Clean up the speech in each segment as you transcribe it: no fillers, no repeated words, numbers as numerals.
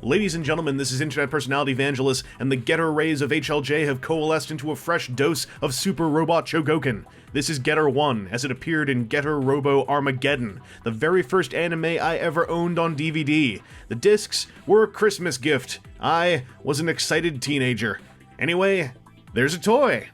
Ladies and gentlemen, this is internet personality Vangelus, and the Getter rays of HLJ have coalesced into a fresh dose of Super Robot Chogokin. This is Getter-1, as it appeared in Getter Robo Armageddon, the very first anime I ever owned on DVD. The discs were a Christmas gift. I was an excited teenager. Anyway, there's a toy!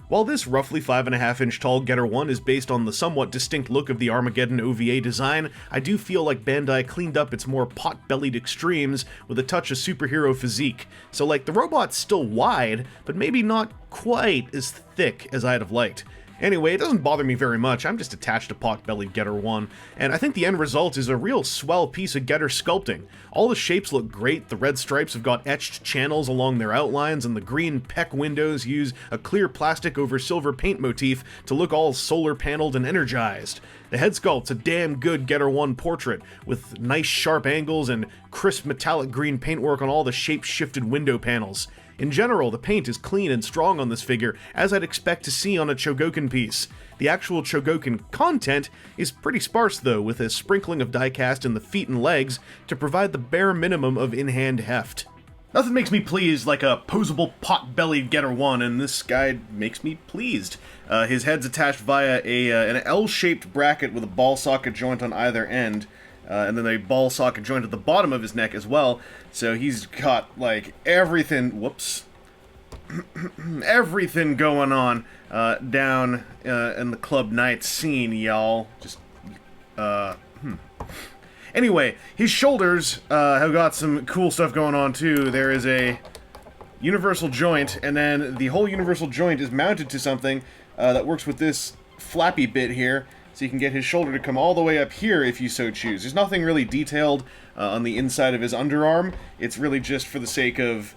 While this roughly 5.5-inch tall Getter-1 is based on the somewhat distinct look of the Armageddon OVA design, I do feel like Bandai cleaned up its more pot-bellied extremes with a touch of superhero physique. So like, the robot's still wide, but maybe not quite as thick as I'd have liked. Anyway, it doesn't bother me very much. I'm just attached to pot-bellied Getter-1, and I think the end result is a real swell piece of Getter sculpting. All the shapes look great, the red stripes have got etched channels along their outlines, and the green PEC windows use a clear plastic over silver paint motif to look all solar paneled and energized. The head sculpt's a damn good Getter-1 portrait, with nice sharp angles and crisp metallic green paintwork on all the shape-shifted window panels. In general, the paint is clean and strong on this figure, as I'd expect to see on a Chogokin piece. The actual Chogokin content is pretty sparse though, with a sprinkling of diecast in the feet and legs to provide the bare minimum of in-hand heft. Nothing makes me pleased like a posable pot-bellied Getter-1, and this guy makes me pleased. His head's attached via an L-shaped bracket with a ball socket joint on either end. And then a ball socket joint at the bottom of his neck as well, so he's got, like, everything, whoops, everything going on down in the Club Night scene, y'all. Just, Anyway, his shoulders have got some cool stuff going on, too. There is a universal joint, and then the whole universal joint is mounted to something that works with this flappy bit here, so you can get his shoulder to come all the way up here if you so choose. There's nothing really detailed on the inside of his underarm. It's really just for the sake of,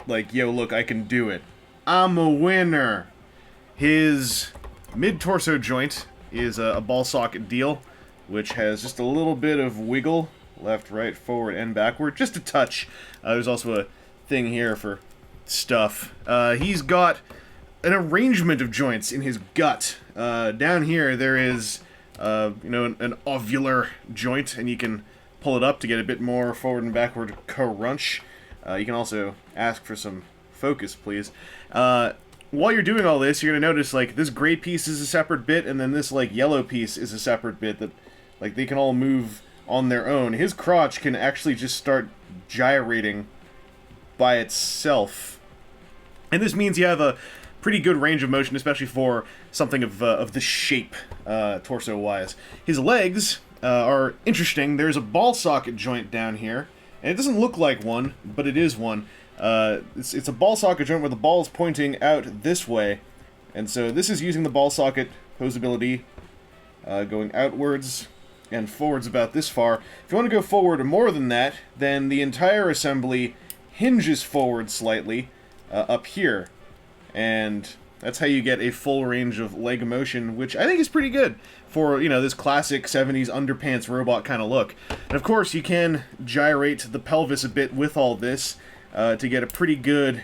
like, yo, look, I can do it. I'm a winner! His mid-torso joint is a ball socket deal, which has just a little bit of wiggle, left, right, forward, and backward, just a touch. There's also a thing here for stuff. He's got an arrangement of joints in his gut. Down here there is, an ovular joint, and you can pull it up to get a bit more forward and backward crunch. You can also ask for some focus, please. While you're doing all this, you're going to notice, like, this gray piece is a separate bit, and then this, like, yellow piece is a separate bit that, like, they can all move on their own. His crotch can actually just start gyrating by itself. And this means you have a pretty good range of motion, especially for something of this shape, torso-wise. His legs are interesting. There's a ball socket joint down here, and it doesn't look like one, but it is one. It's a ball socket joint where the ball is pointing out this way, and so this is using the ball socket posability, going outwards and forwards about this far. If you want to go forward more than that, then the entire assembly hinges forward slightly up here. And that's how you get a full range of leg motion, which I think is pretty good for, this classic 70s underpants robot kind of look. And of course, you can gyrate the pelvis a bit with all this to get a pretty good,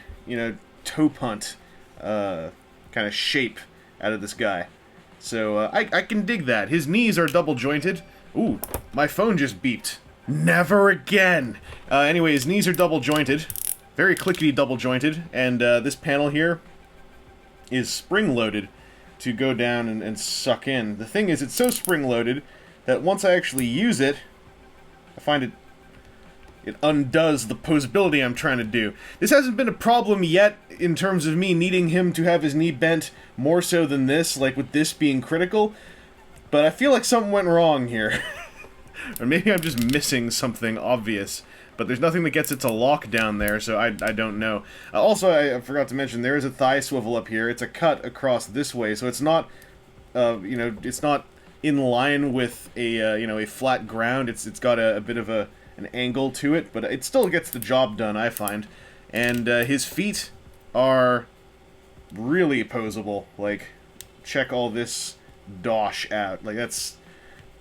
toe punt kind of shape out of this guy. So I can dig that. His knees are double jointed. Ooh, my phone just beeped. Never again! Anyway, his knees are double jointed. Very clickety double jointed. And this panel here is spring-loaded to go down and suck in. The thing is, it's so spring-loaded that once I actually use it, I find it undoes the posability I'm trying to do. This hasn't been a problem yet in terms of me needing him to have his knee bent more so than this, like with this being critical, but I feel like something went wrong here. Or maybe I'm just missing something obvious. But there's nothing that gets it to lock down there, so I don't know. Also, I forgot to mention, there is a thigh swivel up here. It's a cut across this way, so it's not, it's not in line with a flat ground. It's got a bit of an angle to it, but it still gets the job done, I find. And his feet are really posable. Like, check all this dosh out. Like, that's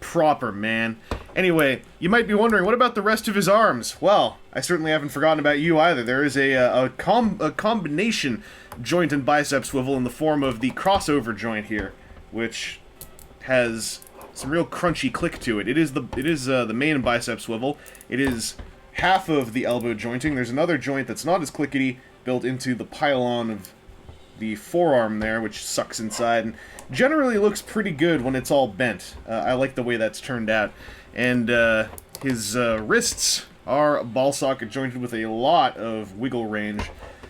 proper, man. Anyway, you might be wondering, what about the rest of his arms? Well, I certainly haven't forgotten about you either. There is a combination joint and bicep swivel in the form of the crossover joint here, which has some real crunchy click to it. It is the main bicep swivel. It is half of the elbow jointing. There's another joint that's not as clickety built into the pylon of the forearm there, which sucks inside, and generally looks pretty good when it's all bent. I like the way that's turned out. And his wrists are ball socket jointed with a lot of wiggle range.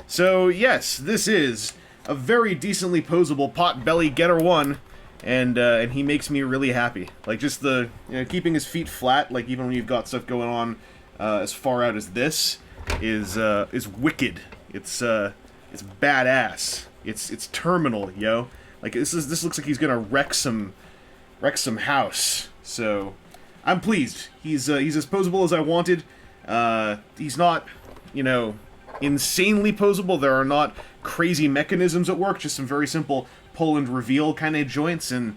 So yes, this is a very decently posable Potbelly Getter-1, and he makes me really happy. Like, just the, keeping his feet flat, like even when you've got stuff going on as far out as this, is wicked. It's badass. It's terminal, yo. Like, this looks like he's gonna wreck some house. So I'm pleased. He's as posable as I wanted. He's not, insanely posable. There are not crazy mechanisms at work, just some very simple pull and reveal kind of joints, and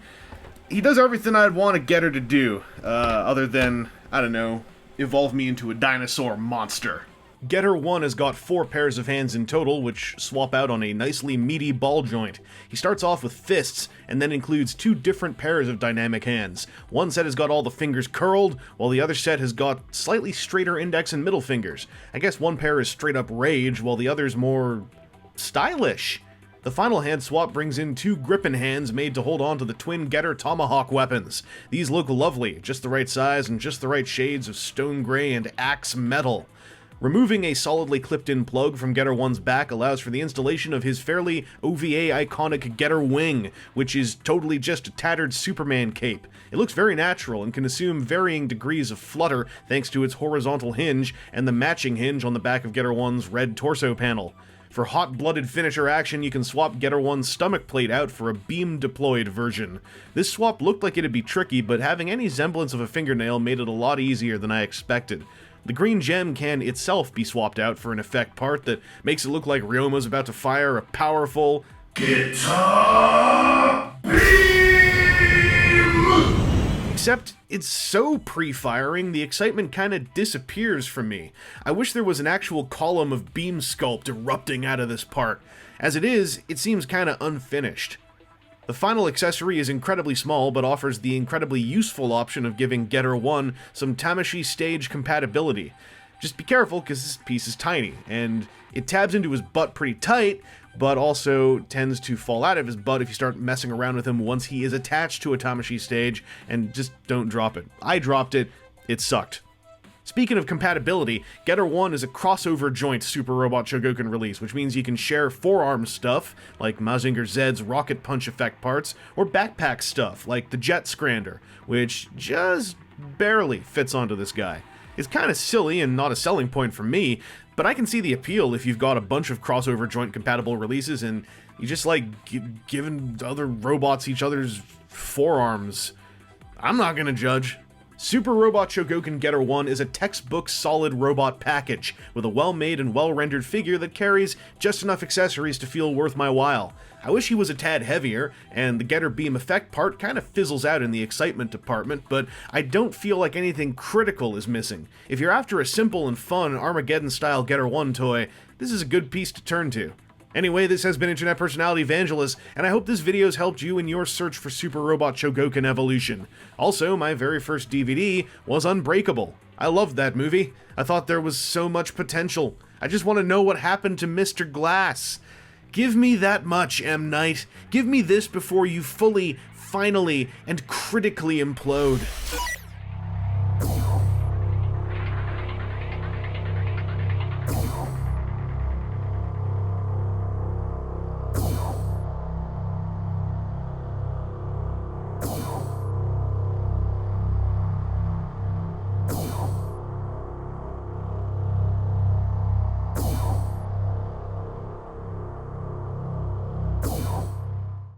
he does everything I'd want a Getter to do, other than, I don't know, evolve me into a dinosaur monster. Getter-1 has got 4 pairs of hands in total, which swap out on a nicely meaty ball joint. He starts off with fists, and then includes 2 different pairs of dynamic hands. One set has got all the fingers curled, while the other set has got slightly straighter index and middle fingers. I guess one pair is straight up rage, while the other's more stylish. The final hand swap brings in 2 grippin' hands made to hold on to the twin Getter tomahawk weapons. These look lovely, just the right size and just the right shades of stone gray and axe metal. Removing a solidly clipped-in plug from Getter-1's back allows for the installation of his fairly OVA iconic Getter wing, which is totally just a tattered Superman cape. It looks very natural and can assume varying degrees of flutter thanks to its horizontal hinge and the matching hinge on the back of Getter-1's red torso panel. For hot-blooded finisher action, you can swap Getter-1's stomach plate out for a beam-deployed version. This swap looked like it'd be tricky, but having any semblance of a fingernail made it a lot easier than I expected. The green gem can itself be swapped out for an effect part that makes it look like Ryoma's about to fire a powerful guitar beam! Except it's so pre-firing, the excitement kinda disappears from me. I wish there was an actual column of beam sculpt erupting out of this part. As it is, it seems kinda unfinished. The final accessory is incredibly small, but offers the incredibly useful option of giving Getter-1 some Tamashii stage compatibility. Just be careful, because this piece is tiny, and it tabs into his butt pretty tight, but also tends to fall out of his butt if you start messing around with him once he is attached to a Tamashii stage, and just don't drop it. I dropped it, it sucked. Speaking of compatibility, Getter-1 is a crossover joint Super Robot Chogokin release, which means you can share forearm stuff, like Mazinger Zed's rocket punch effect parts, or backpack stuff, like the Jet Scrander, which just barely fits onto this guy. It's kinda silly and not a selling point for me, but I can see the appeal if you've got a bunch of crossover joint compatible releases and you just like giving other robots each other's forearms. I'm not gonna judge. Super Robot Chogokin Getter-1 is a textbook solid robot package, with a well-made and well-rendered figure that carries just enough accessories to feel worth my while. I wish he was a tad heavier, and the Getter Beam effect part kind of fizzles out in the excitement department, but I don't feel like anything critical is missing. If you're after a simple and fun Armageddon-style Getter-1 toy, this is a good piece to turn to. Anyway, this has been Internet Personality Vangelus, and I hope this video has helped you in your search for Super Robot Chogokin Evolution. Also, my very first DVD was Unbreakable. I loved that movie. I thought there was so much potential. I just want to know what happened to Mr. Glass. Give me that much, M. Night. Give me this before you fully, finally, and critically implode.